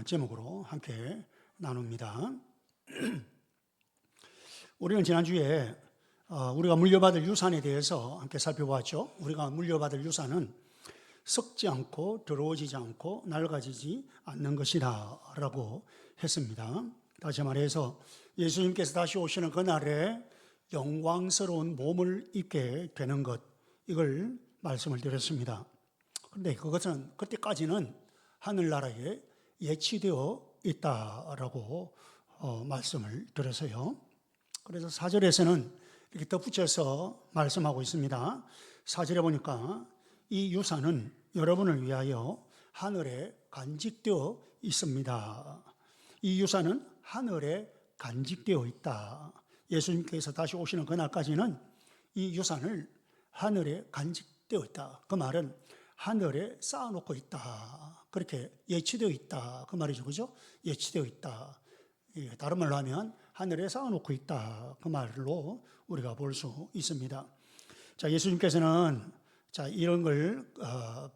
제목으로 함께 나눕니다. 우리는 지난주에 우리가 물려받을 유산에 대해서 함께 살펴보았죠. 우리가 물려받을 유산은 썩지 않고 더러워지지 않고 낡아지지 않는 것이다 라고 했습니다. 다시 말해서 예수님께서 다시 오시는 그날에 영광스러운 몸을 입게 되는 것, 이걸 말씀을 드렸습니다. 그런데 그것은 그때까지는 하늘나라에 예치되어 있다라고 말씀을 드려서요. 그래서 4절에서는 이렇게 덧붙여서 말씀하고 있습니다. 4절에 보니까 이 유산은 여러분을 위하여 하늘에 간직되어 있습니다. 이 유산은 하늘에 간직되어 있다. 예수님께서 다시 오시는 그날까지는 이 유산을 하늘에 간직되어 있다. 그 말은 하늘에 쌓아놓고 있다. 그렇게 예치되어 있다. 그 말이죠. 그죠? 예치되어 있다. 다른 말로 하면 하늘에 쌓아놓고 있다. 그 말로 우리가 볼 수 있습니다. 자, 예수님께서는 이런 걸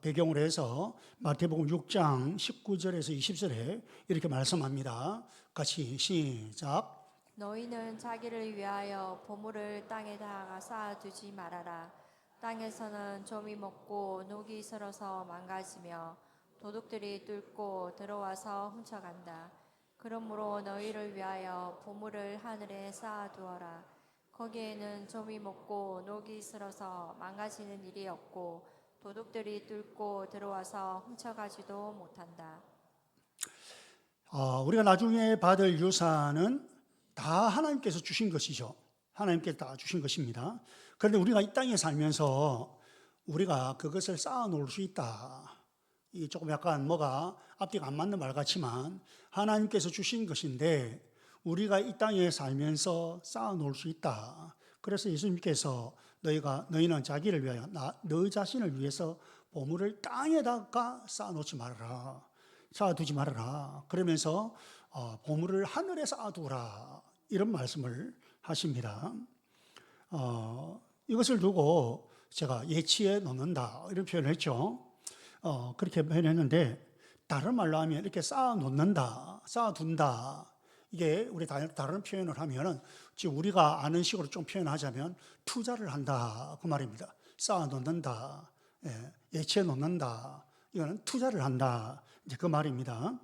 배경으로 해서 마태복음 6장 19절에서 20절에 이렇게 말씀합니다. 같이 시작. 너희는 자기를 위하여 보물을 땅에다가 쌓아두지 말아라. 땅에서는 좀이 먹고 녹이 슬어서 망가지며 도둑들이 뚫고 들어와서 훔쳐간다. 그러므로 너희를 위하여 보물을 하늘에 쌓아두어라. 거기에는 좀이 먹고 녹이 슬어서 망가지는 일이 없고 도둑들이 뚫고 들어와서 훔쳐가지도 못한다. 우리가 나중에 받을 유산은 다 하나님께서 주신 것이죠. 하나님께서 다 주신 것입니다. 그런데 우리가 이 땅에 살면서 우리가 그것을 쌓아 놓을 수 있다. 이 조금 약간 뭐가 앞뒤가 안 맞는 말 같지만 하나님께서 주신 것인데 우리가 이 땅에 살면서 쌓아 놓을 수 있다. 그래서 예수님께서 너희는 자기를 위하여 너 자신을 위해서 보물을 땅에다가 쌓아 놓지 말아라. 쌓아두지 말아라. 그러면서 보물을 하늘에 쌓아두라. 이런 말씀을 하십니다. 이것을 두고 제가 예치해 놓는다 이런 표현을 했죠. 그렇게 표현했는데 다른 말로 하면 이렇게 쌓아놓는다, 쌓아둔다. 이게 우리 다른 표현을 하면은 지금 우리가 아는 식으로 좀 표현하자면 투자를 한다 그 말입니다. 쌓아놓는다, 예치해 놓는다. 이거는 투자를 한다. 이제 그 말입니다.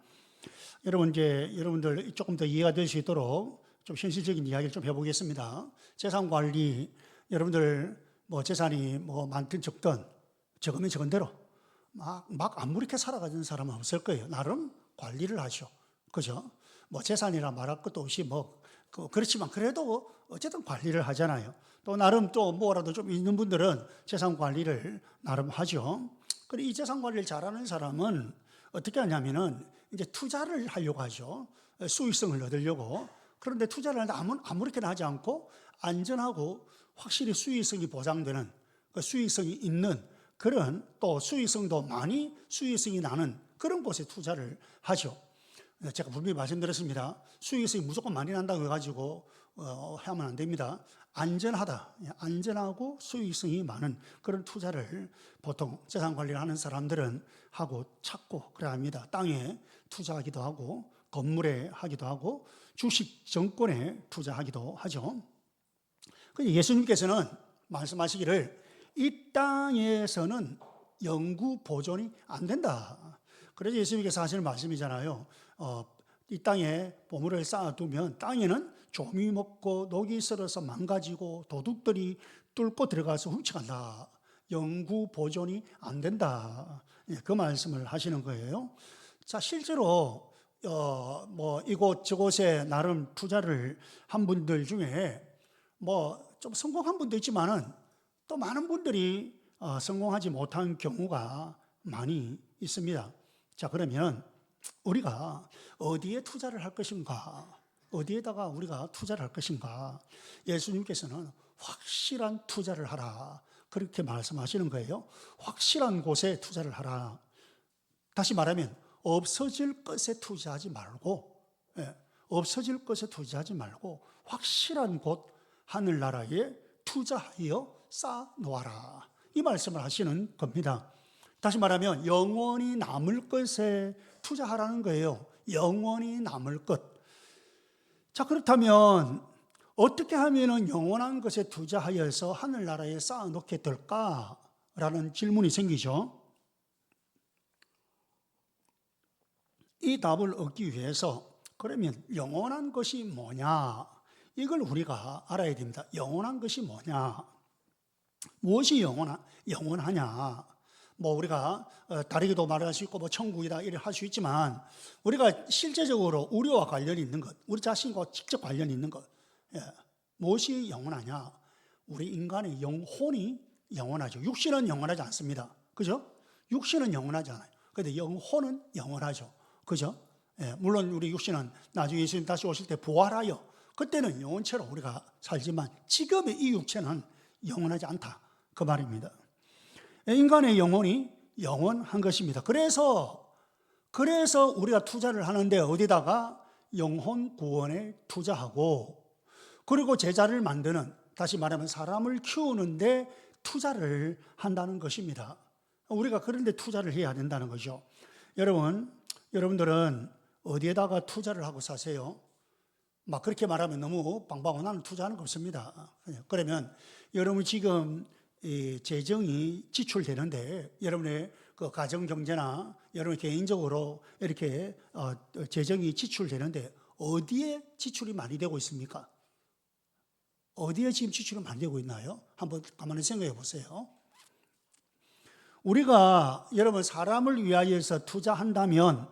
여러분들 조금 더 이해가 될 수 있도록 좀 현실적인 이야기를 좀 해보겠습니다. 재산 관리, 여러분들 재산이 많든 적든 적으면 적은 대로 막 아무렇게 살아가는 사람은 없을 거예요. 나름 관리를 하죠. 그죠? 재산이라 말할 것도 없이 그렇지만 그래도 어쨌든 관리를 하잖아요. 또 나름 또 뭐라도 좀 있는 분들은 재산 관리를 나름 하죠. 그리고 이 재산 관리를 잘하는 사람은 어떻게 하냐면은 이제 투자를 하려고 하죠. 수익성을 얻으려고. 그런데 투자를 하는데 아무렇게나 하지 않고 안전하고 확실히 수익성이 보장되는 수익성이 있는 그런 또 수익성도 많이 수익성이 나는 그런 곳에 투자를 하죠. 제가 분명히 말씀드렸습니다. 수익성이 무조건 많이 난다고 해가지고 하면 안 됩니다. 안전하다, 안전하고 수익성이 많은 그런 투자를 보통 재산 관리를 하는 사람들은 하고 찾고 그래야 합니다. 땅에 투자하기도 하고 건물에 하기도 하고 주식 정권에 투자하기도 하죠. 근데 예수님께서는 말씀하시기를 이 땅에서는 영구 보존이 안 된다. 그래서 예수님께서 하시는 말씀이잖아요. 이 땅에 보물을 쌓아두면 땅에는 좀이 먹고 녹이 슬어서 망가지고 도둑들이 뚫고 들어가서 훔쳐간다. 영구 보존이 안 된다. 그 말씀을 하시는 거예요. 자, 실제로 이곳 저곳에 나름 투자를 한 분들 중에 좀 성공한 분도 있지만은 또 많은 분들이 성공하지 못한 경우가 많이 있습니다. 자, 그러면 우리가 어디에 투자를 할 것인가? 어디에다가 우리가 투자를 할 것인가? 예수님께서는 확실한 투자를 하라. 그렇게 말씀하시는 거예요. 확실한 곳에 투자를 하라. 다시 말하면 없어질 것에 투자하지 말고, 없어질 것에 투자하지 말고 확실한 곳 하늘나라에 투자하여 쌓아놓아라. 이 말씀을 하시는 겁니다. 다시 말하면 영원히 남을 것에 투자하라는 거예요. 영원히 남을 것. 자, 그렇다면 어떻게 하면은 영원한 것에 투자하여서 하늘나라에 쌓아놓게 될까라는 질문이 생기죠. 이 답을 얻기 위해서 그러면 영원한 것이 뭐냐? 이걸 우리가 알아야 됩니다. 영원한 것이 뭐냐? 무엇이 영원하냐? 뭐 우리가 다르게도 말할 수 있고 뭐 천국이다 이렇게 할 수 있지만 우리가 실제적으로 우리와 관련이 있는 것, 우리 자신과 직접 관련이 있는 것, 무엇이 영원하냐? 우리 인간의 영혼이 영원하죠. 육신은 영원하지 않습니다. 그죠? 육신은 영원하지 않아요. 그런데 영혼은 영원하죠. 그죠? 물론 우리 육신은 나중에 예수님 다시 오실 때 부활하여 그때는 영원체로 우리가 살지만 지금의 이 육체는 영원하지 않다. 그 말입니다. 인간의 영혼이 영원한 것입니다. 그래서 우리가 투자를 하는데 어디다가 영혼 구원에 투자하고 그리고 제자를 만드는, 다시 말하면 사람을 키우는데 투자를 한다는 것입니다. 우리가 그런 데 투자를 해야 된다는 거죠. 여러분들은 어디에다가 투자를 하고 사세요? 막 그렇게 말하면 너무 방방하고 나는 투자하는 거 없습니다. 그러면 여러분 지금 이 재정이 지출되는데 여러분의 그 가정 경제나 여러분 개인적으로 이렇게 재정이 지출되는데 어디에 지출이 많이 되고 있습니까? 어디에 지금 지출이 많이 되고 있나요? 한번 가만히 생각해 보세요. 우리가 여러분 사람을 위하여서 투자한다면,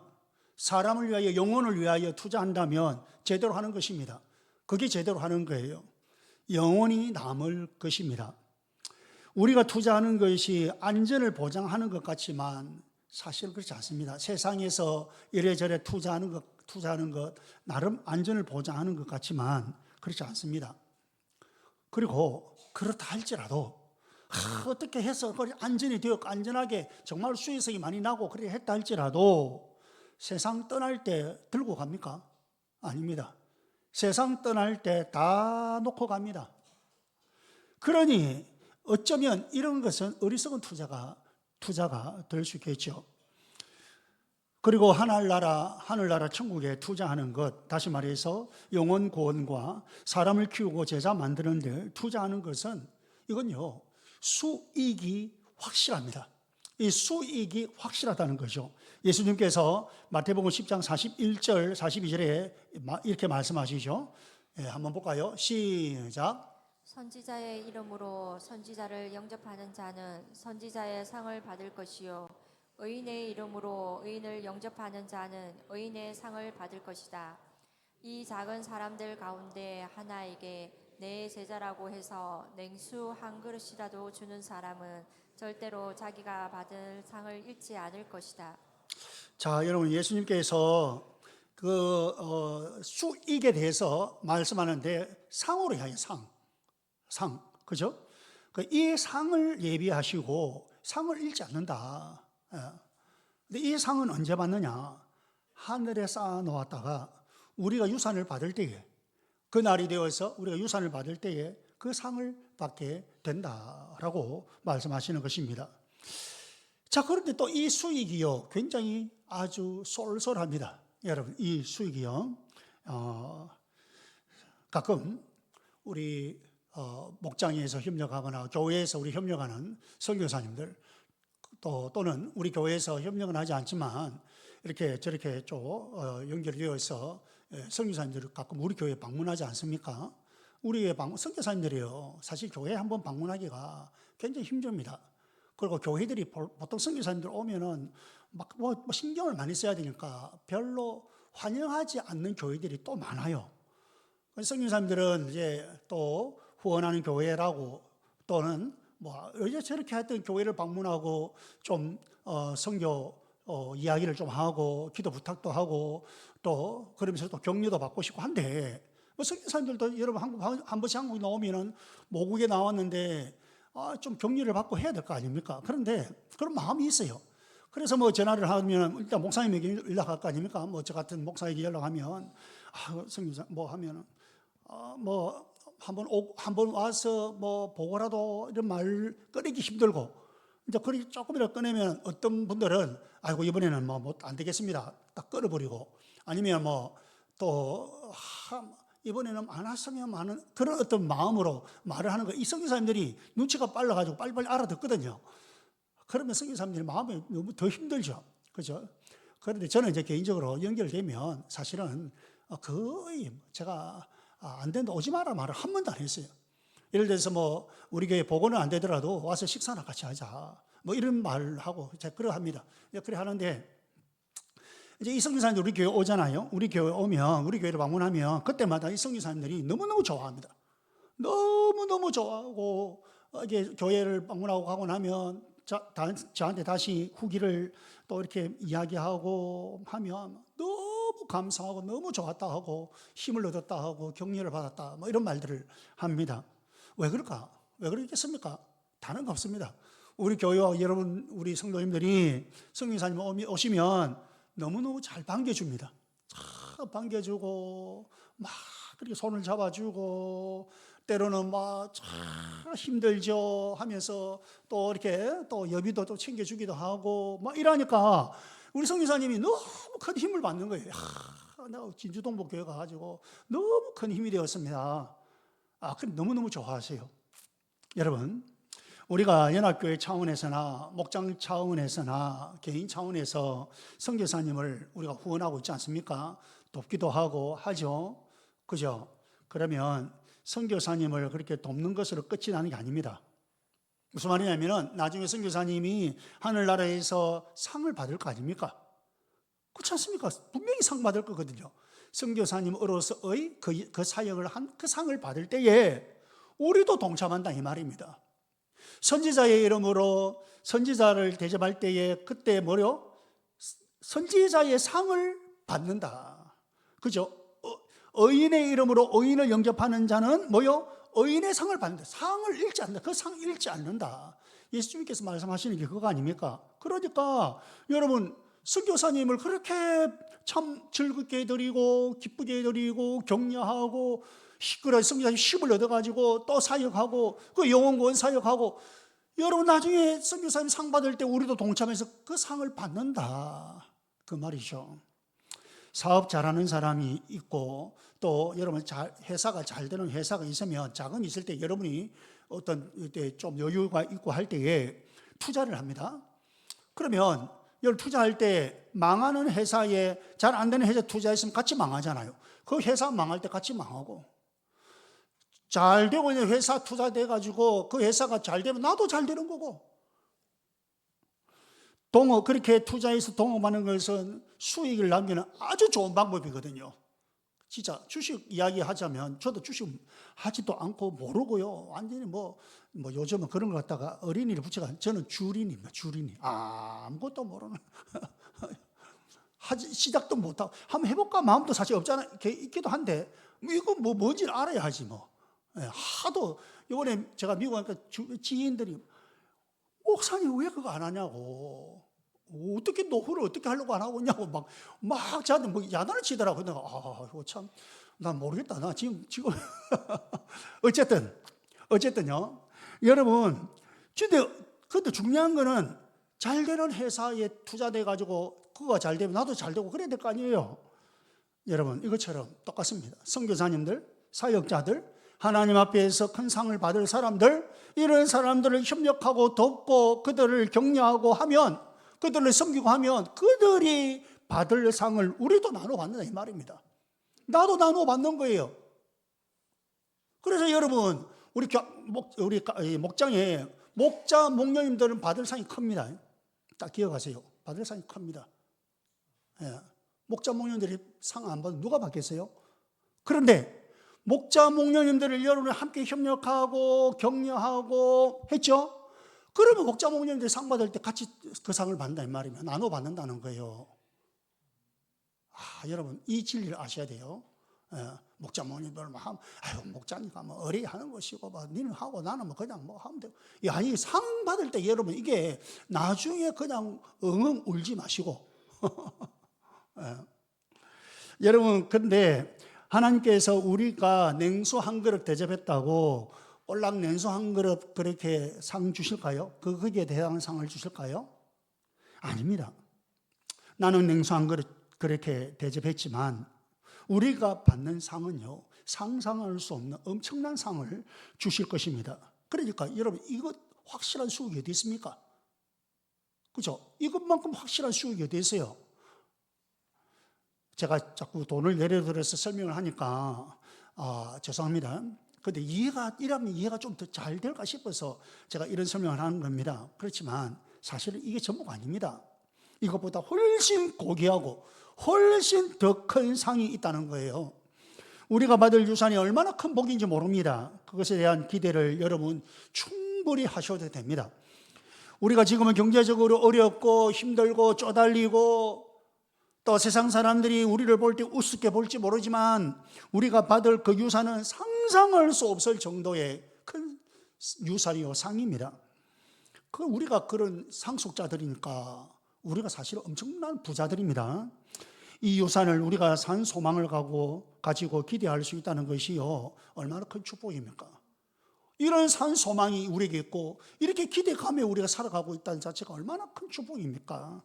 사람을 위하여 영혼을 위하여 투자한다면 제대로 하는 것입니다. 그게 제대로 하는 거예요. 영원히 남을 것입니다. 우리가 투자하는 것이 안전을 보장하는 것 같지만 사실 그렇지 않습니다. 세상에서 이래저래 투자하는 것 나름 안전을 보장하는 것 같지만 그렇지 않습니다. 그리고 그렇다 할지라도 어떻게 해서 안전이 되었고 안전하게 정말 수익성이 많이 나고 그렇게 했다 할지라도 세상 떠날 때 들고 갑니까? 아닙니다. 세상 떠날 때 다 놓고 갑니다. 그러니 어쩌면 이런 것은 어리석은 투자가 될 수 있겠죠. 그리고 하늘나라 천국에 투자하는 것, 다시 말해서 영혼 구원과 사람을 키우고 제자 만드는 데 투자하는 것은 이건요 수익이 확실합니다. 이 수익이 확실하다는 거죠. 예수님께서 마태복음 10장 41절 42절에 이렇게 말씀하시죠. 한번 볼까요? 시작. 선지자의 이름으로 선지자를 영접하는 자는 선지자의 상을 받을 것이요 의인의 이름으로 의인을 영접하는 자는 의인의 상을 받을 것이다. 이 작은 사람들 가운데 하나에게 내 제자라고 해서 냉수 한 그릇이라도 주는 사람은 절대로 자기가 받을 상을 잃지 않을 것이다. 자, 여러분 예수님께서 수익에 대해서 말씀하는데 상으로 해요. 상, 그죠? 이 상을 예비하시고 상을 잃지 않는다. 근데 이 상은 언제 받느냐? 하늘에 쌓아 놓았다가 우리가 유산을 받을 때에, 그 날이 되어서 우리가 유산을 받을 때에 그 상을 받게 된다라고 말씀하시는 것입니다. 자, 그런데 또 이 수익이요 굉장히 아주 쏠쏠합니다. 여러분, 이 수익이요 가끔 우리 목장에서 협력하거나 교회에서 우리 협력하는 선교사님들 또는 우리 교회에서 협력은 하지 않지만 이렇게 저렇게 좀 연결되어 있어 선교사님들이 가끔 우리 교회에 방문하지 않습니까? 우리 선교사님들이요 사실 교회에 한번 방문하기가 굉장히 힘듭니다. 그리고 교회들이 보통 선교사님들 오면은 막 신경을 많이 써야 되니까 별로 환영하지 않는 교회들이 또 많아요. 선교사님들은 이제 또 후원하는 교회라고 또는 이제 저렇게 했던 교회를 방문하고 좀 선교 이야기를 좀 하고 기도 부탁도 하고 또 그러면서 또 격려도 받고 싶고 한데 선교사님들도 여러분 한 번씩 한국 나오면은 모국에 나왔는데 좀 격려를 받고 해야 될 거 아닙니까? 그런데 그런 마음이 있어요. 그래서 전화를 하면 일단 목사님에게 연락할 거 아닙니까? 저 같은 목사에게 연락하면 선교사 하면은 한번 와서 보고라도 이런 말 꺼내기 힘들고 이제 그렇게 조금이라도 꺼내면 어떤 분들은 아이고 이번에는 뭐 안 되겠습니다. 딱 끊어버리고 아니면 또 이번에는 안 왔으면 하는 그런 어떤 마음으로 말을 하는 거. 이 선교사님들이 눈치가 빨라가지고 빨리빨리 알아듣거든요. 그러면 선교사님들이 마음이 너무 더 힘들죠. 그죠? 그런데 저는 이제 개인적으로 연결되면 사실은 거의 제가 안 된다 오지 마라 말을 한 번도 안 했어요. 예를 들어서 우리 교회 복원은 안 되더라도 와서 식사나 같이 하자. 이런 말을 하고 제가 그래 합니다. 그래 하는데 이제 이 선교사님들 우리 교회 오잖아요. 우리 교회 오면 우리 교회를 방문하면 그때마다 이 선교사님들이 너무너무 좋아합니다. 너무너무 좋아하고 이게 교회를 방문하고 가고 나면 저한테 다시 후기를 또 이렇게 이야기하고 하면 너무 감사하고 너무 좋았다 하고 힘을 얻었다 하고 격려를 받았다 이런 말들을 합니다. 왜 그럴까? 왜 그러겠습니까? 다른 거 없습니다. 우리 교회와 여러분 우리 성도님들이 성교사님 오시면 너무너무 잘 반겨줍니다. 잘 반겨주고 막 그렇게 손을 잡아주고 때로는 참 힘들죠 하면서 또 이렇게 또 여비도 또 챙겨주기도 하고 이러니까 우리 성교사님이 너무 큰 힘을 받는 거예요. 내가 진주동북교회 가가지고 너무 큰 힘이 되었습니다. 그럼 너무너무 좋아하세요. 여러분, 우리가 연합교회 차원에서나 목장 차원에서나 개인 차원에서 선교사님을 우리가 후원하고 있지 않습니까? 돕기도 하고 하죠. 그죠? 그러면 선교사님을 그렇게 돕는 것으로 끝이 나는 게 아닙니다. 무슨 말이냐면 나중에 선교사님이 하늘나라에서 상을 받을 거 아닙니까? 그렇지 않습니까? 분명히 상 받을 거거든요. 선교사님으로서의 그 사역을 한 그 상을 받을 때에 우리도 동참한다 이 말입니다. 선지자의 이름으로 선지자를 대접할 때에 그때 선지자의 상을 받는다. 그죠? 의인의 이름으로 의인을 영접하는 자는 의인의 상을 받는다. 상을 잃지 않는다. 그 상 잃지 않는다. 예수님께서 말씀하시는 게 그거 아닙니까? 그러니까 여러분 선교사님을 그렇게 참 즐겁게 해드리고 기쁘게 해드리고 격려하고 선교사님 힘을 얻어가지고 또 사역하고 그 영혼구원 사역하고 여러분 나중에 선교사님 상 받을 때 우리도 동참해서 그 상을 받는다 그 말이죠. 사업 잘하는 사람이 있고 또 여러분 회사가 잘 되는 회사가 있으면 자금이 있을 때 여러분이 어떤 때 좀 여유가 있고 할 때에 투자를 합니다. 그러면 여러분 투자할 때 망하는 회사에 잘 안 되는 회사 투자했으면 같이 망하잖아요. 그 회사 망할 때 같이 망하고 잘 되고 있는 회사 투자돼 가지고 그 회사가 잘 되면 나도 잘 되는 거고 그렇게 투자해서 동업하는 것은 수익을 남기는 아주 좋은 방법이거든요. 진짜 주식 이야기 하자면 저도 주식 하지도 않고 모르고요. 완전히 요즘은 그런 거 갖다가 어린이를 붙여가 저는 주린입니다. 주린이. 아무것도 모르는. 시작도 못하고 한번 해볼까 마음도 사실 없잖아요. 있기도 한데 이거 뭔지를 알아야 하지 하도 이번에 제가 미국 가니까 지인들이 목사님 왜 그거 안 하냐고 어떻게 노후를 어떻게 하려고 안 하고 있냐고 막 저한테 야단을 치더라고요. 내가 이거 참 난 모르겠다. 나 지금 어쨌든요. 여러분 근데 중요한 거는 잘 되는 회사에 투자돼 가지고 그거가 잘 되면 나도 잘 되고 그래야 될 거 아니에요. 여러분 이것처럼 똑같습니다. 선교사님들, 사역자들, 하나님 앞에서 큰 상을 받을 사람들, 이런 사람들을 협력하고 돕고 그들을 격려하고 하면 그들을 섬기고 하면 그들이 받을 상을 우리도 나눠 받는다 이 말입니다. 나도 나눠 받는 거예요. 그래서 여러분 우리 목장에 목자 목녀님들은 받을 상이 큽니다. 딱 기억하세요. 받을 상이 큽니다. 목자 목녀님들이 상 안 받으면 누가 받겠어요? 그런데 목자 목녀님들을 여러분이 함께 협력하고 격려하고 했죠? 그러면 목자 목녀님들이 상 받을 때 같이 그 상을 받는다 이 말이면 나눠 받는다는 거예요. 여러분 이 진리를 아셔야 돼요. 목자 목녀님들 목자니까 어리 하는 것이고 니는 하고 나는 그냥 하면 되고. 이 상 받을 때 여러분 이게 나중에 그냥 엉엉 울지 마시고 여러분 근데 하나님께서 우리가 냉수 한 그릇 대접했다고 올락 냉수 한 그릇 그렇게 상 주실까요? 거기에 대한 상을 주실까요? 아닙니다. 나는 냉수한 그릇 그렇게 대접했지만 우리가 받는 상은요, 상상할 수 없는 엄청난 상을 주실 것입니다. 그러니까 여러분, 이것 확실한 수익이 어디 있습니까? 그죠? 이것만큼 확실한 수익이 어디 있어요? 제가 자꾸 돈을 예를 들어서 설명을 하니까 죄송합니다. 근데 이러면 이해가 좀 더 잘 될까 싶어서 제가 이런 설명을 하는 겁니다. 그렇지만 사실은 이게 전부가 아닙니다. 이것보다 훨씬 고귀하고 훨씬 더 큰 상이 있다는 거예요. 우리가 받을 유산이 얼마나 큰 복인지 모릅니다. 그것에 대한 기대를 여러분 충분히 하셔도 됩니다. 우리가 지금은 경제적으로 어렵고 힘들고 쪼달리고 또 세상 사람들이 우리를 볼 때 우습게 볼지 모르지만 우리가 받을 그 유산은 상상할 수 없을 정도의 큰 유산이요, 상입니다. 우리가 그런 상속자들이니까 우리가 사실 엄청난 부자들입니다. 이 유산을 우리가 산 소망을 가지고 기대할 수 있다는 것이요, 얼마나 큰 축복입니까? 이런 산 소망이 우리에게 있고 이렇게 기대감에 우리가 살아가고 있다는 자체가 얼마나 큰 축복입니까?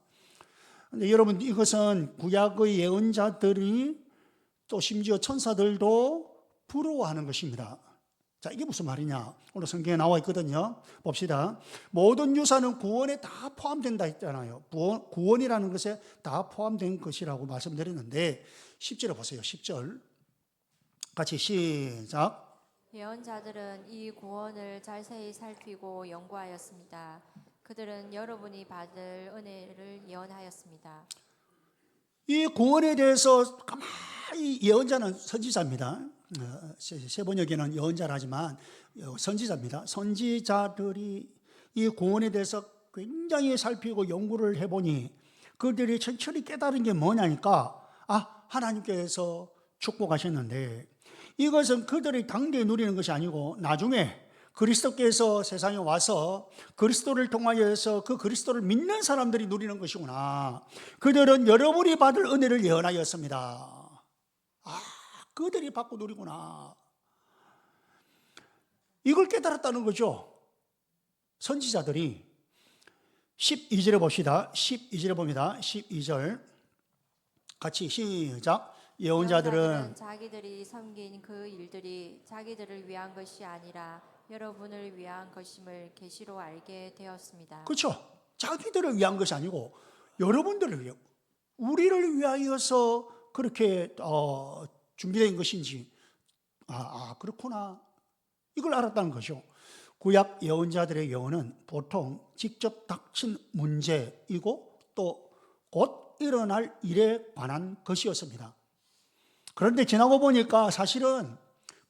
근데 여러분, 이것은 구약의 예언자들이 또 심지어 천사들도 부러워하는 것입니다. 자, 이게 무슨 말이냐? 오늘 성경에 나와 있거든요. 봅시다. 모든 유산은 구원에 다 포함된다 했잖아요. 구원이라는 것에 다 포함된 것이라고 말씀드렸는데 10절에 보세요. 10절 같이 시작. 예언자들은 이 구원을 자세히 살피고 연구하였습니다. 그들은 여러분이 받을 은혜를 예언하였습니다. 이 구원에 대해서 가만히, 예언자는 선지자입니다. 세 번역에는 예언자라지만 선지자입니다. 선지자들이 이 구원에 대해서 굉장히 살피고 연구를 해보니 그들이 천천히 깨달은 게 뭐냐니까, 하나님께서 축복하셨는데 이것은 그들이 당대에 누리는 것이 아니고 나중에 그리스도께서 세상에 와서 그리스도를 통하여서 그 그리스도를 믿는 사람들이 누리는 것이구나. 그들은 여러분이 받을 은혜를 예언하였습니다. 그들이 받고 누리구나. 이걸 깨달았다는 거죠. 선지자들이 12절에 봅시다. 12절에 봅니다. 12절 같이 시작. 예언자들은 자기들이 섬긴 그 일들이 자기들을 위한 것이 아니라 여러분을 위한 것임을 계시로 알게 되었습니다. 그렇죠. 자기들을 위한 것이 아니고 여러분들을 위해, 우리를 위하여서 그렇게 준비된 것인지, 그렇구나, 이걸 알았다는 것이죠. 구약 예언자들의 예언은 보통 직접 닥친 문제이고 또 곧 일어날 일에 관한 것이었습니다. 그런데 지나고 보니까 사실은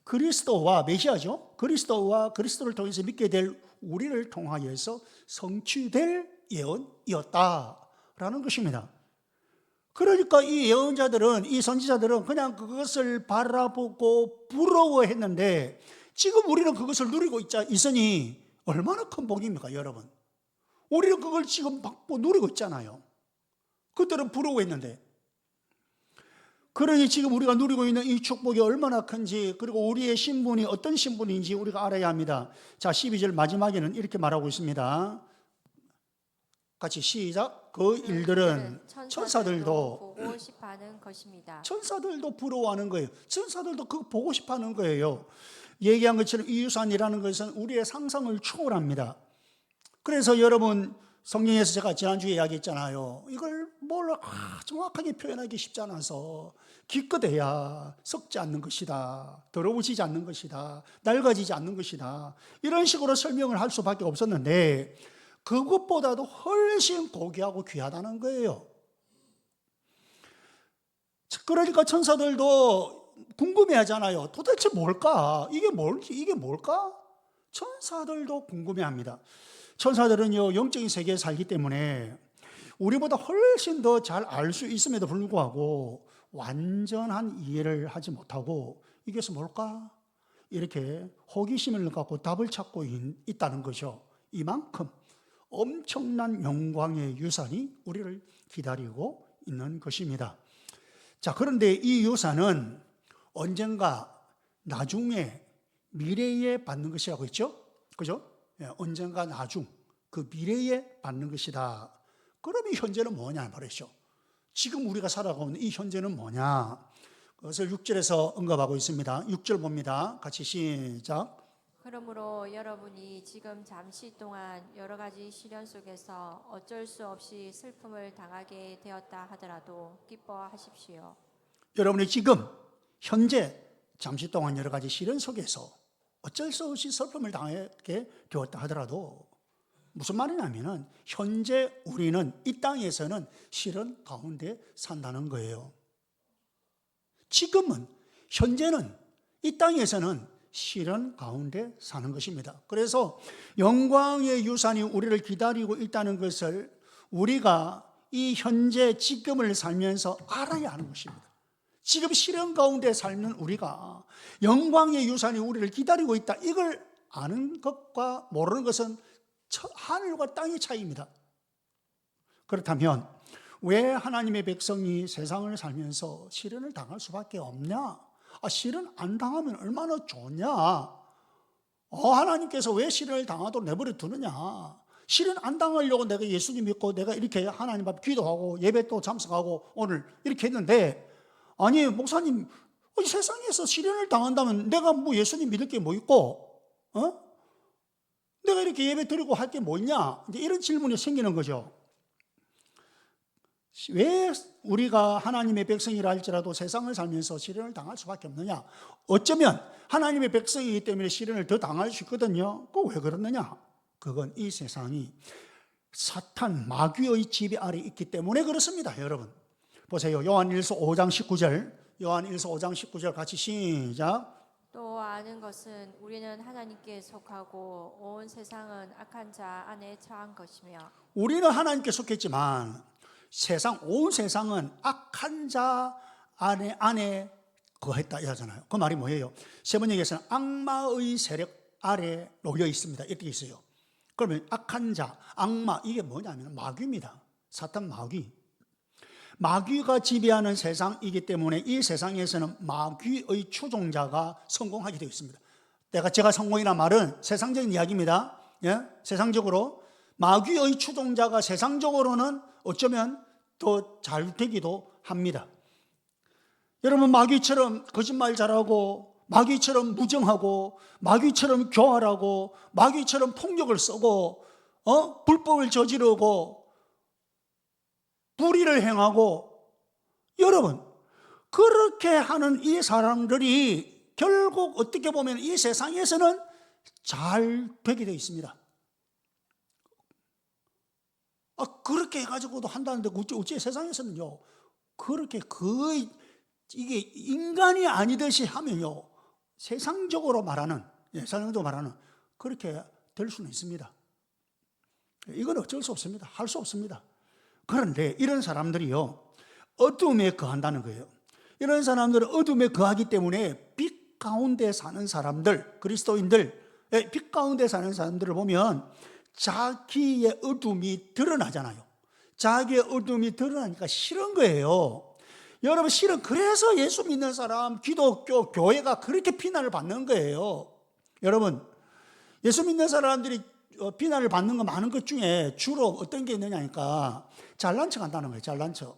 그리스도와 메시아죠. 그리스도와 그리스도를 통해서 믿게 될 우리를 통하여서 성취될 예언이었다라는 것입니다. 그러니까 이 예언자들은, 이 선지자들은 그냥 그것을 바라보고 부러워했는데 지금 우리는 그것을 누리고 있으니 얼마나 큰 복입니까, 여러분? 우리는 그걸 지금 받고 누리고 있잖아요. 그들은 부러워했는데. 그러니 지금 우리가 누리고 있는 이 축복이 얼마나 큰지, 그리고 우리의 신분이 어떤 신분인지 우리가 알아야 합니다. 자, 12절 마지막에는 이렇게 말하고 있습니다. 같이 시작. 그 일들은 천사들도 보고 싶어하는 것입니다. 천사들도 부러워하는 거예요. 천사들도 그거 보고 싶어하는 거예요. 얘기한 것처럼 이 유산이라는 것은 우리의 상상을 초월합니다. 그래서 여러분, 성경에서 제가 지난주에 이야기했잖아요. 이걸 정확하게 표현하기 쉽지 않아서 기껏해야 썩지 않는 것이다, 더러워지지 않는 것이다, 낡아지지 않는 것이다, 이런 식으로 설명을 할 수밖에 없었는데 그것보다도 훨씬 고귀하고 귀하다는 거예요. 그러니까 천사들도 궁금해하잖아요. 도대체 뭘까? 이게 뭘까? 천사들도 궁금해합니다. 천사들은요, 영적인 세계에 살기 때문에 우리보다 훨씬 더 잘 알 수 있음에도 불구하고 완전한 이해를 하지 못하고 이것이 뭘까? 이렇게 호기심을 갖고 답을 찾고 있다는 거죠. 이만큼 엄청난 영광의 유산이 우리를 기다리고 있는 것입니다. 자, 그런데 이 유산은 언젠가 나중에 미래에 받는 것이라고 했죠? 그죠? 언젠가 나중 그 미래에 받는 것이다. 그러면 현재는 뭐냐 말이죠. 지금 우리가 살아가고 있는 이 현재는 뭐냐? 그것을 6절에서 언급하고 있습니다. 6절 봅니다. 같이 시작. 그러므로 여러분이 지금 잠시 동안 여러 가지 시련 속에서 어쩔 수 없이 슬픔을 당하게 되었다 하더라도 기뻐하십시오. 여러분이 지금 현재 잠시 동안 여러 가지 시련 속에서 어쩔 수 없이 슬픔을 당하게 되었다 하더라도 무슨 말이냐면은 현재 우리는 이 땅에서는 시련 가운데 산다는 거예요. 지금은 현재는 이 땅에서는 시련 가운데 사는 것입니다. 그래서 영광의 유산이 우리를 기다리고 있다는 것을 우리가 이 현재 지금을 살면서 알아야 하는 것입니다. 지금 시련 가운데 살는 우리가 영광의 유산이 우리를 기다리고 있다, 이걸 아는 것과 모르는 것은 하늘과 땅의 차이입니다. 그렇다면 왜 하나님의 백성이 세상을 살면서 시련을 당할 수밖에 없냐? 시련 안 당하면 얼마나 좋냐? 하나님께서 왜 시련을 당하도록 내버려 두느냐? 시련 안 당하려고 내가 예수님 믿고 내가 이렇게 하나님 앞에 기도하고 예배도 참석하고 오늘 이렇게 했는데, 아니 목사님, 이 세상에서 시련을 당한다면 내가 뭐 예수님 믿을 게 뭐 있고, 내가 이렇게 예배 드리고 할 게 뭐 있냐? 이제 이런 질문이 생기는 거죠. 왜 우리가 하나님의 백성이라 할지라도 세상을 살면서 시련을 당할 수밖에 없느냐? 어쩌면 하나님의 백성이기 때문에 시련을 더 당할 수 있거든요. 왜 그렇느냐? 그건 이 세상이 사탄 마귀의 지배 아래 있기 때문에 그렇습니다. 여러분 보세요. 요한일서 5장 19절, 요한일서 5장 19절 같이 시작. 또 아는 것은 우리는 하나님께 속하고 온 세상은 악한 자 안에 처한 것이며. 우리는 하나님께 속했지만 온 세상은 악한 자 안에 거했다 이러잖아요. 그 말이 뭐예요? 세번역에서는 악마의 세력 아래 놓여 있습니다, 이렇게 있어요. 그러면 악한 자, 악마, 이게 뭐냐면 마귀입니다. 사탄 마귀가 지배하는 세상이기 때문에 이 세상에서는 마귀의 추종자가 성공하게 되어 있습니다. 제가 성공이란 말은 세상적인 이야기입니다. 세상적으로 마귀의 추종자가 세상적으로는 어쩌면 더 잘 되기도 합니다. 여러분, 마귀처럼 거짓말 잘하고, 마귀처럼 무정하고, 마귀처럼 교활하고, 마귀처럼 폭력을 쓰고, 불법을 저지르고, 불의를 행하고, 여러분, 그렇게 하는 이 사람들이 결국 어떻게 보면 이 세상에서는 잘 되게 되어 있습니다. 그렇게 해가지고도 한다는데 어째 세상에서는요, 그렇게 거의 이게 인간이 아니듯이 하면요, 세상적으로 말하는 그렇게 될 수는 있습니다. 이건 어쩔 수 없습니다. 할 수 없습니다. 그런데 이런 사람들이요, 어둠에 거한다는 거예요. 이런 사람들은 어둠에 거하기 때문에 빛 가운데 사는 사람들, 그리스도인들, 빛 가운데 사는 사람들을 보면 자기의 어둠이 드러나잖아요. 자기의 어둠이 드러나니까 싫은 거예요. 여러분, 실은 그래서 예수 믿는 사람, 기독교, 교회가 그렇게 비난을 받는 거예요. 여러분, 예수 믿는 사람들이 비난을 받는 거 많은 것 중에 주로 어떤 게 있느냐니까 잘난 척 한다는 거예요. 잘난 척.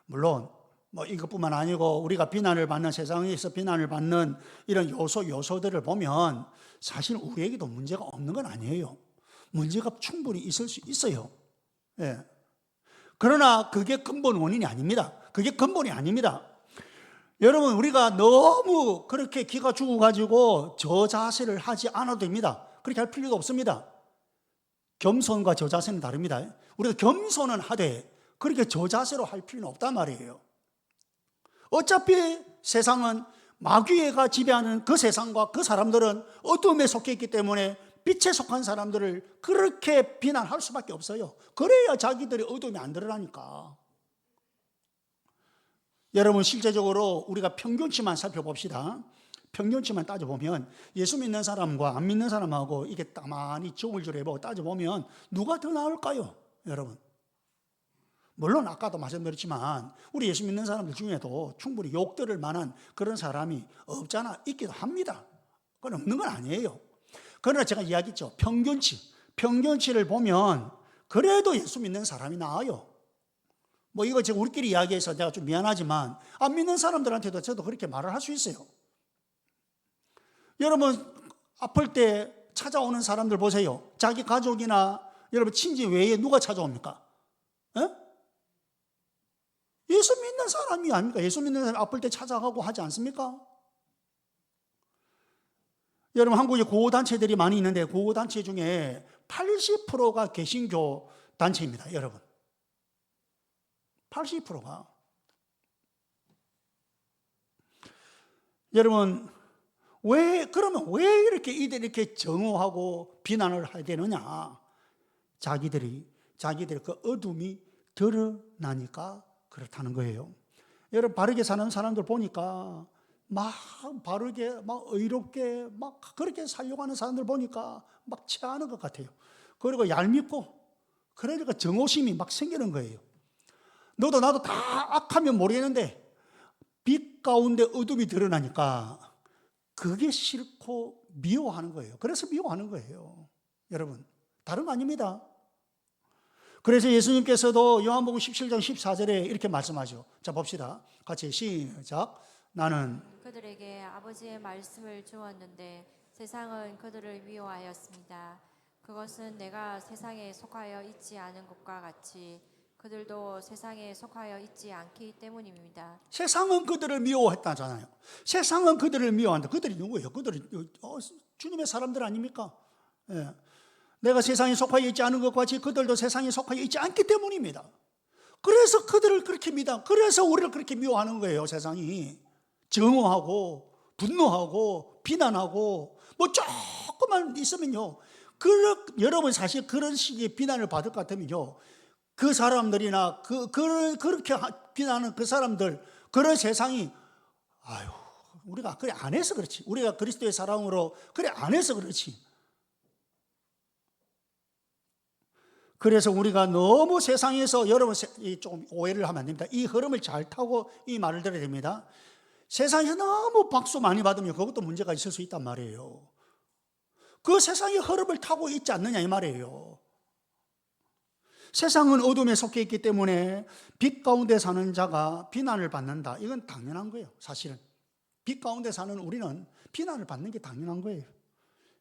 물론 이것뿐만 아니고 우리가 비난을 받는, 세상에서 비난을 받는 이런 요소들을 보면 사실 우리에게도 문제가 없는 건 아니에요. 문제가 충분히 있을 수 있어요. 그러나 그게 근본 원인이 아닙니다. 그게 근본이 아닙니다. 여러분, 우리가 너무 그렇게 기가 죽어가지고 저자세를 하지 않아도 됩니다. 그렇게 할 필요가 없습니다. 겸손과 저자세는 다릅니다. 우리가 겸손은 하되 그렇게 저자세로 할 필요는 없단 말이에요. 어차피 세상은 마귀가 지배하는 그 세상과 그 사람들은 어둠에 속해 있기 때문에 빛에 속한 사람들을 그렇게 비난할 수밖에 없어요. 그래야 자기들이 어둠이 안 드러나니까. 여러분, 실제적으로 우리가 평균치만 살펴봅시다. 평균치만 따져보면 예수 믿는 사람과 안 믿는 사람하고 이게 가만히 저울질을 해보고 따져보면 누가 더 나을까요? 여러분, 물론 아까도 말씀드렸지만 우리 예수 믿는 사람들 중에도 충분히 욕 들을 만한 그런 사람이 없잖아 있기도 합니다. 그건 없는 건 아니에요. 그러나 제가 이야기했죠. 평균치를 보면 그래도 예수 믿는 사람이 나아요. 뭐 이거 지금 우리끼리 이야기해서 내가 좀 미안하지만 안 믿는 사람들한테도 저도 그렇게 말을 할 수 있어요. 여러분 아플 때 찾아오는 사람들 보세요. 자기 가족이나 여러분 친지 외에 누가 찾아옵니까? 에? 예수 믿는 사람이 아닙니까? 예수 믿는 사람이 아플 때 찾아가고 하지 않습니까? 여러분 한국에 구호단체들이 많이 있는데 구호단체 중에 80%가 개신교 단체입니다. 여러분 80%가 여러분 그러면 왜 이렇게 이들이 이렇게 정오하고 비난을 해야 되느냐? 자기들이 그 어둠이 드러나니까 그렇다는 거예요. 여러분 바르게 사는 사람들 보니까 막 바르게 막 의롭게 막 그렇게 살려고 하는 사람들 보니까 막 체하는 것 같아요. 그리고 얄밉고 그러니까 정오심이 막 생기는 거예요. 너도 나도 다 악하면 모르겠는데 빛 가운데 어둠이 드러나니까 그게 싫고 미워하는 거예요. 그래서 미워하는 거예요. 여러분 다른 거 아닙니다. 그래서 예수님께서도 요한복음 17장 14절에 이렇게 말씀하죠. 자 봅시다. 같이 시작. 나는 그들에게 아버지의 말씀을 주었는데 세상은 그들을 미워하였습니다. 그것은 내가 세상에 속하여 있지 않은 것과 같이 그들도 세상에 속하여 있지 않기 때문입니다. 세상은 그들을 미워했다잖아요. 세상은 그들을 미워한다. 그들이 누구예요? 그들이 주님의 사람들 아닙니까? 예. 내가 세상에 속하여 있지 않은 것과 같이 그들도 세상에 속하여 있지 않기 때문입니다. 그래서 그들을 그렇게 그래서 우리를 그렇게 미워하는 거예요. 세상이 증오하고 분노하고 비난하고 뭐 조금만 있으면요. 여러분 사실 그런 식의 비난을 받을 것 같으면요. 그 사람들이나 그렇게 비난하는 그 사람들 그런 세상이 아유 우리가 그래 안 해서 그렇지. 우리가 그리스도의 사랑으로 그래 안 해서 그렇지. 그래서 우리가 너무 세상에서 여러분 조금 오해를 하면 안 됩니다. 이 흐름을 잘 타고 이 말을 들어야 됩니다. 세상에서 너무 박수 많이 받으면 그것도 문제가 있을 수 있단 말이에요. 그 세상의 흐름을 타고 있지 않느냐 이 말이에요. 세상은 어둠에 속해 있기 때문에 빛 가운데 사는 자가 비난을 받는다. 이건 당연한 거예요. 사실은 빛 가운데 사는 우리는 비난을 받는 게 당연한 거예요.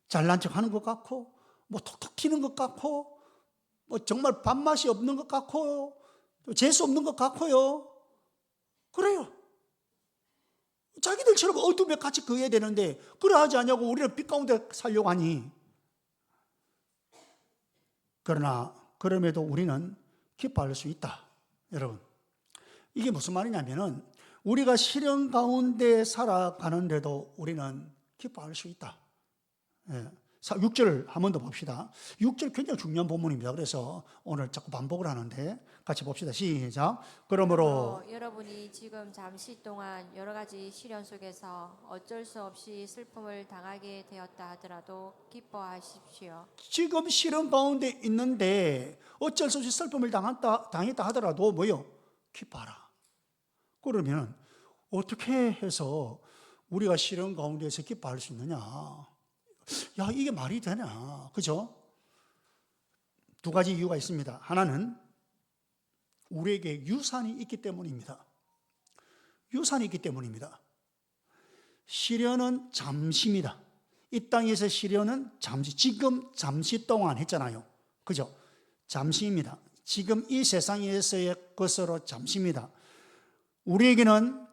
잘난 척하는 것 같고 뭐 톡톡 튀는 것 같고 뭐 정말 밥맛이 없는 것 같고요. 재수 없는 것 같고요. 그래요. 자기들처럼 어둠에 같이 거해야 되는데 그래 하지 않냐고 우리는 빛 가운데 살려고 하니. 그러나 그럼에도 우리는 기뻐할 수 있다. 여러분 이게 무슨 말이냐면은 우리가 시련 가운데 살아가는데도 우리는 기뻐할 수 있다. 6절 한 번 더 봅시다. 6절 굉장히 중요한 본문입니다. 그래서 오늘 자꾸 반복을 하는데 같이 봅시다. 시작. 그러므로 여러분이 지금 잠시 동안 여러 가지 시련 속에서 어쩔 수 없이 슬픔을 당하게 되었다 하더라도 기뻐하십시오. 지금 시련 가운데 있는데 어쩔 수 없이 슬픔을 당했다 하더라도 뭐요? 기뻐하라. 그러면 어떻게 해서 우리가 시련 가운데서 기뻐할 수 있느냐? 야, 이게 말이 되냐? 그죠? 두 가지 이유가 있습니다. 하나는 우리에게 유산이 있기 때문입니다. 유산이 있기 때문입니다. 시련은 잠시입니다. 이 땅에서 시련은 지금 잠시 동안 했잖아요. 그죠? 잠시입니다. 지금 이 세상에서의 것으로 잠시입니다. 우리에게는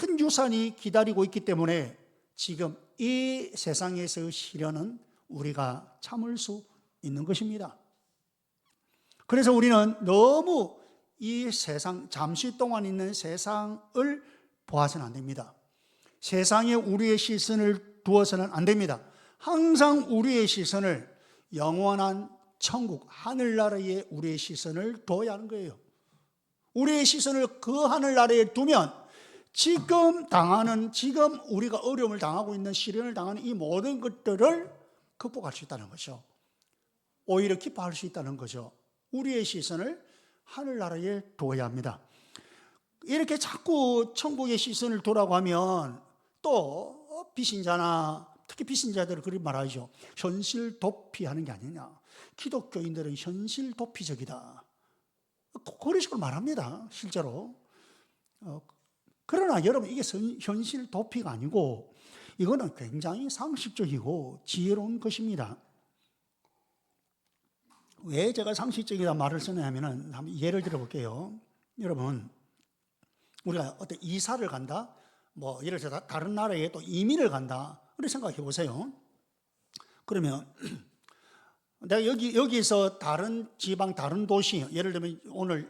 큰 유산이 기다리고 있기 때문에 지금 이 세상에서의 시련은 우리가 참을 수 있는 것입니다. 그래서 우리는 너무 이 세상, 잠시 동안 있는 세상을 보아서는 안 됩니다. 세상에 우리의 시선을 두어서는 안 됩니다. 항상 우리의 시선을 영원한 천국, 하늘나라에 우리의 시선을 둬야 하는 거예요. 우리의 시선을 그 하늘나라에 두면 지금 우리가 어려움을 당하고 있는 시련을 당하는 이 모든 것들을 극복할 수 있다는 거죠. 오히려 기뻐할 수 있다는 거죠. 우리의 시선을 하늘나라에 두어야 합니다. 이렇게 자꾸 천국의 시선을 두라고 하면 또 비신자나 특히 비신자들은 그렇게 말하죠. 현실 도피하는 게 아니냐. 기독교인들은 현실 도피적이다. 그런 식으로 말합니다. 실제로. 그러나 여러분 이게 현실 도피가 아니고 이거는 굉장히 상식적이고 지혜로운 것입니다. 왜 제가 상식적이다 말을 쓰냐면은 한번 예를 들어 볼게요. 여러분 우리가 어떤 이사를 간다, 뭐 예를 들어 다른 나라에 또 이민을 간다, 그렇게 생각해 보세요. 그러면 내가 여기서 다른 지방, 다른 도시, 예를 들면 오늘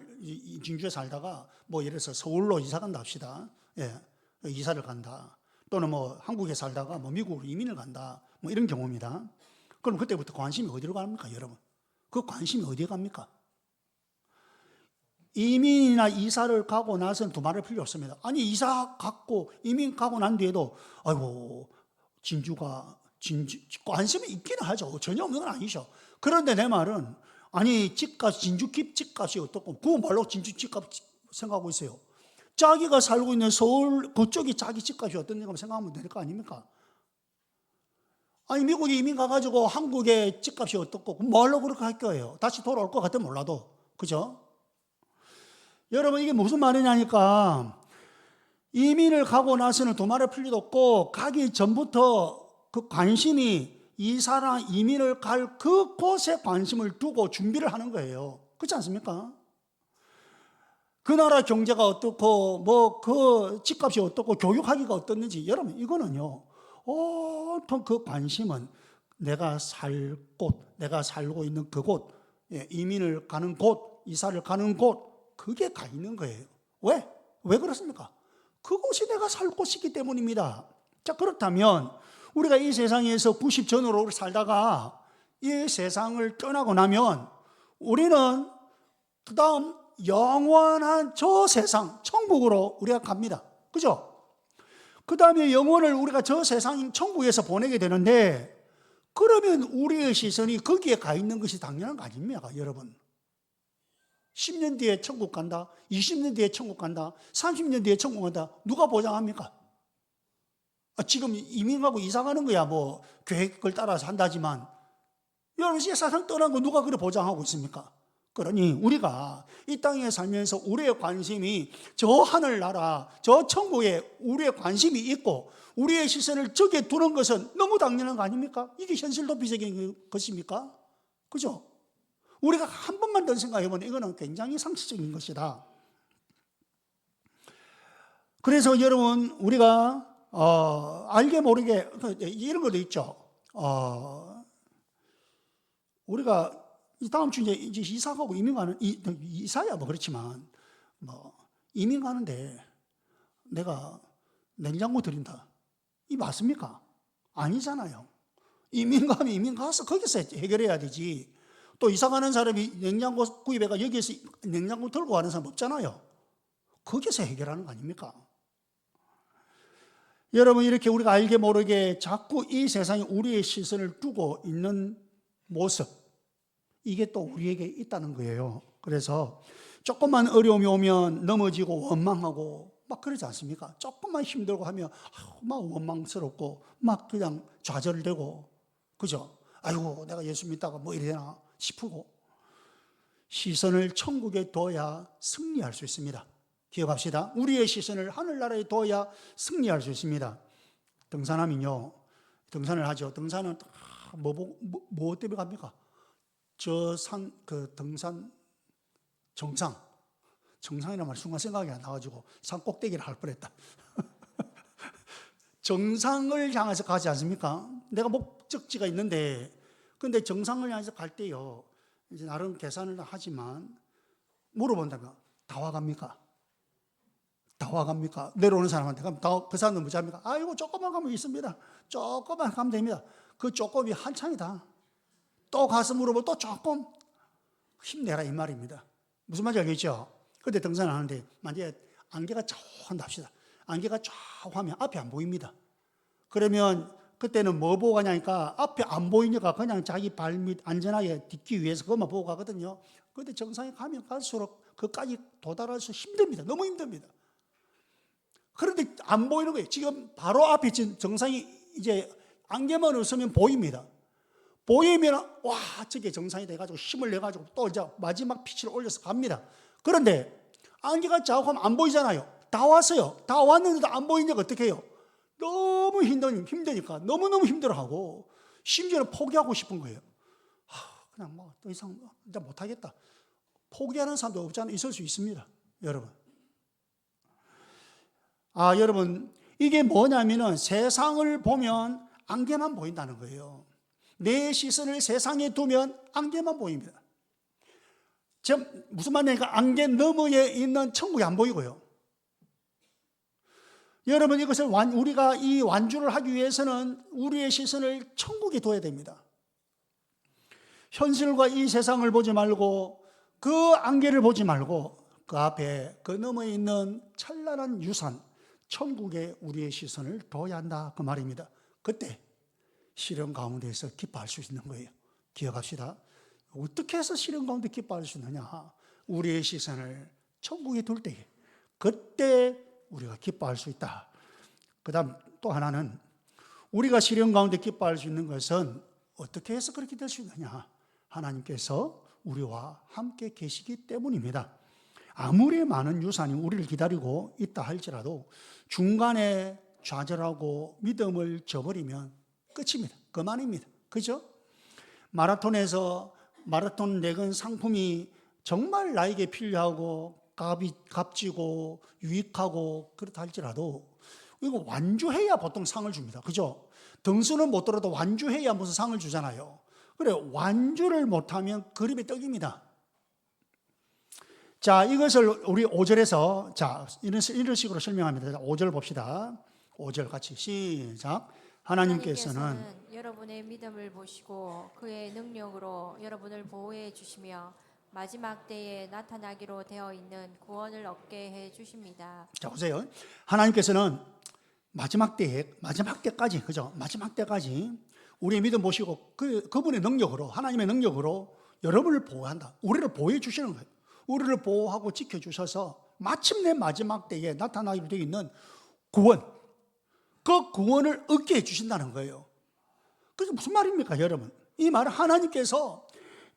진주에 살다가 뭐 예를 들어서 서울로 이사 간다 합시다. 예, 이사를 간다. 또는 뭐 한국에 살다가 뭐 미국으로 이민을 간다. 뭐 이런 경우입니다. 그럼 그때부터 관심이 어디로 갑니까, 여러분? 그 관심이 어디에 갑니까? 이민이나 이사를 가고 나서는 두말할 필요 없습니다. 아니 이사 갔고 이민 가고 난 뒤에도 아이고 진주 관심이 있기는 하죠. 전혀 없는 건 아니죠. 그런데 내 말은 아니 집값, 진주 집값이 어떻고 그 말로 진주 집값 생각하고 있어요. 자기가 살고 있는 서울 그쪽이 자기 집값이 어떤가 생각하면 될 거 아닙니까? 아니 미국에 이민 가가지고 한국의 집값이 어떻고 뭘로 그렇게 할 거예요? 다시 돌아올 것 같아 몰라도. 그죠? 여러분 이게 무슨 말이냐니까 이민을 가고 나서는 두말할 필요도 없고 가기 전부터 그 관심이 이사나 이민을 갈 그곳에 관심을 두고 준비를 하는 거예요. 그렇지 않습니까? 그 나라 경제가 어떻고 뭐 그 집값이 어떻고 교육하기가 어떻는지 여러분 이거는요 온통 그 관심은 내가 살 곳, 내가 살고 있는 그곳, 이민을 가는 곳, 이사를 가는 곳 그게 가 있는 거예요. 왜? 왜 그렇습니까? 그곳이 내가 살 곳이기 때문입니다. 자, 그렇다면 우리가 이 세상에서 90 전후로 살다가 이 세상을 떠나고 나면 우리는 그 다음 영원한 저 세상, 천국으로 우리가 갑니다. 그죠? 그 다음에 영혼을 우리가 저 세상인 천국에서 보내게 되는데 그러면 우리의 시선이 거기에 가 있는 것이 당연한 거 아닙니까, 여러분? 10년 뒤에 천국 간다, 20년 뒤에 천국 간다, 30년 뒤에 천국 간다, 누가 보장합니까? 지금 이민 가고 이사 가는 거야 뭐 계획을 따라서 한다지만 여러분 이 세상 떠난 거 누가 그래 보장하고 있습니까? 그러니 우리가 이 땅에 살면서 우리의 관심이 저 하늘나라, 저 천국에 우리의 관심이 있고 우리의 시선을 저기에 두는 것은 너무 당연한 거 아닙니까? 이게 현실 도피적인 것입니까? 그죠? 우리가 한 번만 더 생각해보면 이거는 굉장히 상식적인 것이다. 그래서 여러분 우리가 알게 모르게 이런 것도 있죠. 우리가 이 다음 주 이제 이사 가고 이민 가는 이사야 뭐 그렇지만 뭐 이민 가는데 내가 냉장고 드린다. 이 맞습니까? 아니잖아요. 이민 가면 이민 가서 거기서 해결해야 되지. 또 이사 가는 사람이 냉장고 구입해가 여기에서 냉장고 들고 가는 사람 없잖아요. 거기서 해결하는 거 아닙니까? 여러분 이렇게 우리가 알게 모르게 자꾸 이 세상에 우리의 시선을 두고 있는 모습 이게 또 우리에게 있다는 거예요. 그래서 조금만 어려움이 오면 넘어지고 원망하고 막 그러지 않습니까? 조금만 힘들고 하면 막 원망스럽고 막 그냥 좌절되고 그죠? 아이고 내가 예수 믿다가 뭐 이래 되나 싶고 시선을 천국에 둬야 승리할 수 있습니다. 기억합시다. 우리의 시선을 하늘나라에 둬야 승리할 수 있습니다. 등산하면요 등산을 하죠. 등산은 뭐 때문에 갑니까? 저 산, 그 등산 정상이라는 말 순간 생각이 안 나가지고 산 꼭대기를 할 뻔했다. 정상을 향해서 가지 않습니까? 내가 목적지가 있는데 근데 정상을 향해서 갈 때요 이제 나름 계산을 하지만 물어본다면 다 와갑니까? 다 와갑니까? 내려오는 사람한테 그럼 그 사람은 뭐지 합니까? 아이고 조금만 가면 있습니다. 조금만 가면 됩니다. 그 조금이 한창이다. 또 가서 물어보면 또 조금 힘내라 이 말입니다. 무슨 말인지 알겠죠? 그때 등산을 하는데 만약에 안개가 좌우한다 합시다. 안개가 좌우하면 앞이 안 보입니다. 그러면 그때는 뭐 보고 가냐니까 앞에 안 보이니까 그냥 자기 발밑 안전하게 딛기 위해서 그것만 보고 가거든요. 그런데 정상에 가면 갈수록 그까지 도달할 수 힘듭니다. 너무 힘듭니다. 그런데 안 보이는 거예요. 지금 바로 앞에 정상이 이제 안개만 없으면 보입니다. 보이면 와 저게 정상이 돼가지고 힘을 내가지고 또 이제 마지막 피치를 올려서 갑니다. 그런데 안개가 자욱하면 안 보이잖아요. 다 왔어요. 다 왔는데도 안 보이니까 어떻게 해요? 너무 힘드니까 너무너무 힘들어하고 심지어는 포기하고 싶은 거예요. 그냥 뭐 더 이상 이제 못하겠다. 포기하는 사람도 없지 않아 있을 수 있습니다. 여러분. 여러분, 이게 뭐냐면은 세상을 보면 안개만 보인다는 거예요. 내 시선을 세상에 두면 안개만 보입니다. 지금 무슨 말이냐니까 안개 너머에 있는 천국이 안 보이고요. 여러분, 이것을 우리가 이 완주를 하기 위해서는 우리의 시선을 천국에 둬야 됩니다. 현실과 이 세상을 보지 말고 그 안개를 보지 말고 그 앞에 그 너머에 있는 찬란한 유산 천국에 우리의 시선을 둬야 한다 그 말입니다. 그때 시련 가운데에서 기뻐할 수 있는 거예요. 기억합시다. 어떻게 해서 시련 가운데 기뻐할 수 있느냐? 우리의 시선을 천국에 둘 때에 그때 우리가 기뻐할 수 있다. 그 다음 또 하나는 우리가 시련 가운데 기뻐할 수 있는 것은 어떻게 해서 그렇게 될 수 있느냐? 하나님께서 우리와 함께 계시기 때문입니다. 아무리 많은 유산이 우리를 기다리고 있다 할지라도 중간에 좌절하고 믿음을 저버리면 끝입니다. 그만입니다. 그죠? 마라톤 내건 상품이 정말 나에게 필요하고 값지고 유익하고 그렇다 할지라도 이거 완주해야 보통 상을 줍니다. 그죠? 등수는 못 들어도 완주해야 무슨 상을 주잖아요. 그래, 완주를 못하면 그림이 떡입니다. 자, 이것을 우리 5절에서 이런 식으로 설명합니다. 5절 봅시다. 5절 같이 시작. 하나님께서는 여러분의 믿음을 보시고 그의 능력으로 여러분을 보호해 주시며 마지막 때에 나타나기로 되어 있는 구원을 얻게 해 주십니다. 자, 보세요. 하나님께서는 마지막 때까지, 그죠? 마지막 때까지 우리의 믿음 보시고 그분의 능력으로, 하나님의 능력으로 여러분을 보호한다. 우리를 보호해 주시는 거예요. 우리를 보호하고 지켜주셔서 마침내 마지막 때에 나타나기로 되어 있는 구원, 그 구원을 얻게 해주신다는 거예요. 그게 무슨 말입니까, 여러분? 이 말은 하나님께서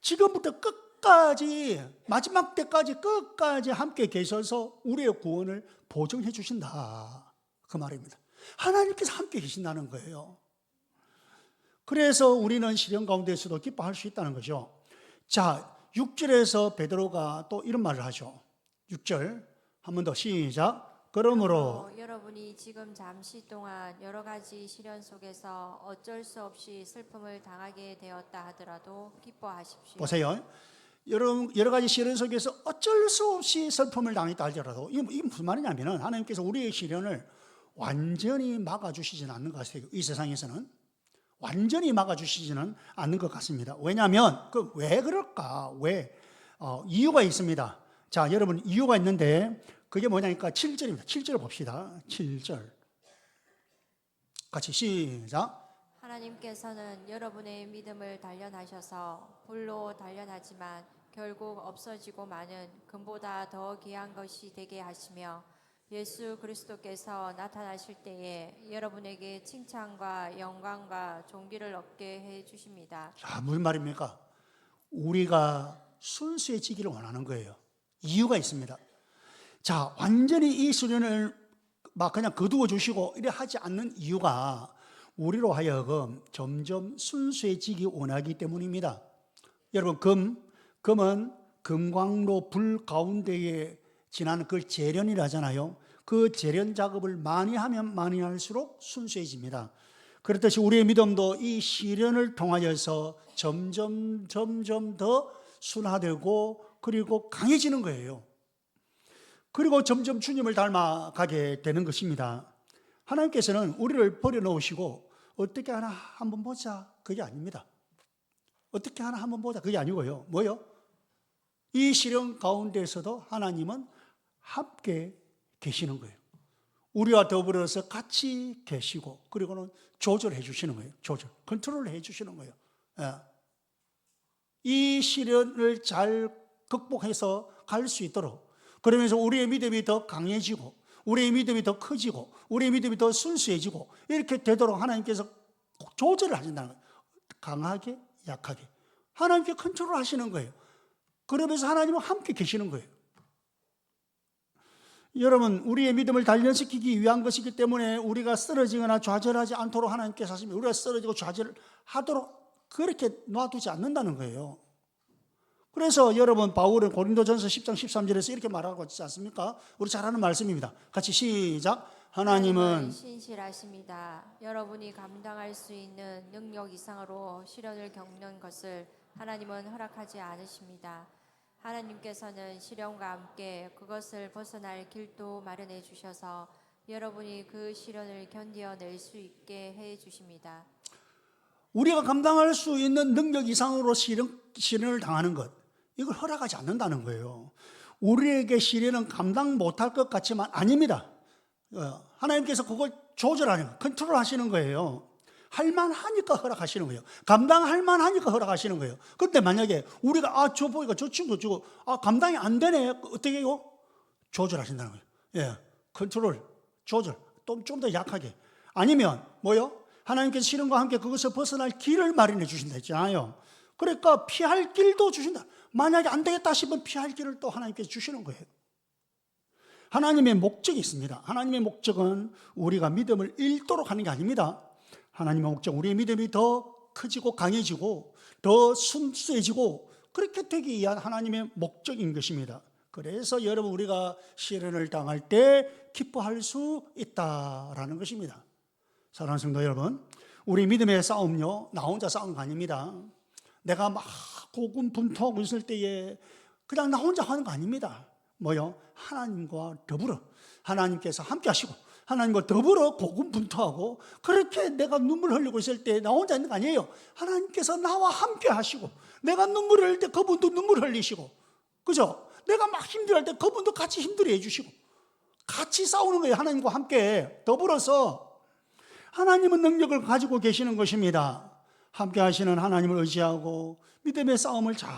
지금부터 끝까지, 마지막 때까지 끝까지 함께 계셔서 우리의 구원을 보증해 주신다. 그 말입니다. 하나님께서 함께 계신다는 거예요. 그래서 우리는 시련 가운데서도 기뻐할 수 있다는 거죠. 자, 6절에서 베드로가 또 이런 말을 하죠. 6절 한 번 더 시작. 그러므로 여러분이 지금 잠시 동안 여러 가지 시련 속에서 어쩔 수 없이 슬픔을 당하게 되었다 하더라도 기뻐하십시오. 보세요. 여러 가지 시련 속에서 어쩔 수 없이 슬픔을 당했다 할지라도 이게 무슨 말이냐면 하나님께서 우리의 시련을 완전히 막아주시지는 않는 것 같아요. 이 세상에서는 완전히 막아주시지는 않는 것 같습니다. 왜냐하면 왜 그럴까? 이유가 있습니다. 자, 여러분 이유가 있는데 그게 뭐냐니까 7절입니다. 7절 봅시다. 7절 같이 시작. 하나님께서는 여러분의 믿음을 단련하셔서 불로 단련하지만 결국 없어지고 마는 금보다 더 귀한 것이 되게 하시며 예수 그리스도께서 나타나실 때에 여러분에게 칭찬과 영광과 존귀를 얻게 해 주십니다. 자, 무슨 말입니까? 우리가 순수해지기를 원하는 거예요. 이유가 있습니다. 자, 완전히 이 시련을 막 그냥 거두어 주시고 이래 하지 않는 이유가 우리로 하여금 점점 순수해지기 원하기 때문입니다. 여러분, 금은 금광로 불 가운데에 지나는 그걸 재련이라 하잖아요. 그 재련 작업을 많이 하면 많이 할수록 순수해집니다. 그렇듯이 우리의 믿음도 이 시련을 통하여서 점점 더 순화되고 그리고 강해지는 거예요. 그리고 점점 주님을 닮아가게 되는 것입니다. 하나님께서는 우리를 버려놓으시고 어떻게 하나 한번 보자 그게 아닙니다. 어떻게 하나 한번 보자 그게 아니고요. 뭐요? 이 시련 가운데서도 하나님은 함께 계시는 거예요. 우리와 더불어서 같이 계시고 그리고는 조절해 주시는 거예요. 컨트롤 해 주시는 거예요. 이 시련을 잘 극복해서 갈 수 있도록 그러면서 우리의 믿음이 더 강해지고 우리의 믿음이 더 커지고 우리의 믿음이 더 순수해지고 이렇게 되도록 하나님께서 조절을 하신다는 거예요. 강하게 약하게 하나님께 컨트롤 하시는 거예요. 그러면서 하나님은 함께 계시는 거예요. 여러분, 우리의 믿음을 단련시키기 위한 것이기 때문에 우리가 쓰러지거나 좌절하지 않도록 하나님께서 하십니다. 우리가 쓰러지고 좌절하도록 그렇게 놔두지 않는다는 거예요. 그래서 여러분, 바울은 고린도전서 10장 13절에서 이렇게 말하고 있지 않습니까? 우리 잘 아는 말씀입니다. 같이 시작. 하나님은 신실하십니다. 여러분이 감당할 수 있는 능력 이상으로 시련을 겪는 것을 하나님은 허락하지 않으십니다. 하나님께서는 시련과 함께 그것을 벗어날 길도 마련해 주셔서 여러분이 그 시련을 견뎌낼 수 있게 해 주십니다. 우리가 감당할 수 있는 능력 이상으로 시련을 당하는 것, 이걸 허락하지 않는다는 거예요. 우리에게 시련은 감당 못할 것 같지만 아닙니다. 하나님께서 그걸 조절하는 거예요. 컨트롤 하시는 거예요. 할만하니까 허락하시는 거예요. 감당할 만하니까 허락하시는 거예요. 근데 만약에 우리가 저 보니까 저 친구 저거 감당이 안 되네. 어떻게 해요? 조절하신다는 거예요. 예, 컨트롤, 조절. 좀 더 약하게. 아니면 뭐요? 하나님께서 시련과 함께 그것을 벗어날 길을 마련해 주신다 했잖아요. 그러니까 피할 길도 주신다. 만약에 안 되겠다 싶으면 피할 길을 또 하나님께서 주시는 거예요. 하나님의 목적이 있습니다. 하나님의 목적은 우리가 믿음을 잃도록 하는 게 아닙니다. 하나님의 목적, 우리의 믿음이 더 커지고 강해지고 더 순수해지고 그렇게 되기 위한 하나님의 목적인 것입니다. 그래서 여러분, 우리가 시련을 당할 때 기뻐할 수 있다라는 것입니다. 사랑하는 성도 여러분, 우리 믿음의 싸움요, 나 혼자 싸우는 거 아닙니다. 내가 막 고군분투하고 있을 때에 그냥 나 혼자 하는 거 아닙니다. 뭐요? 하나님과 더불어 하나님께서 함께 하시고 하나님과 더불어 고군분투하고 그렇게 내가 눈물 흘리고 있을 때 나 혼자 있는 거 아니에요. 하나님께서 나와 함께 하시고 내가 눈물 흘릴 때 그분도 눈물 흘리시고, 그죠? 내가 막 힘들어할 때 그분도 같이 힘들어 해주시고 같이 싸우는 거예요. 하나님과 함께 더불어서 하나님은 능력을 가지고 계시는 것입니다. 함께 하시는 하나님을 의지하고 믿음의 싸움을 잘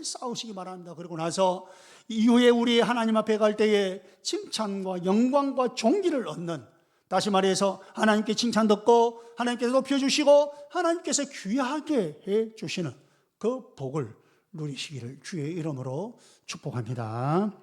싸우시기 바랍니다. 그리고 나서 이후에 우리 하나님 앞에 갈 때에 칭찬과 영광과 존귀를 얻는, 다시 말해서 하나님께 칭찬 듣고 하나님께서 높여주시고 하나님께서 귀하게 해주시는 그 복을 누리시기를 주의 이름으로 축복합니다.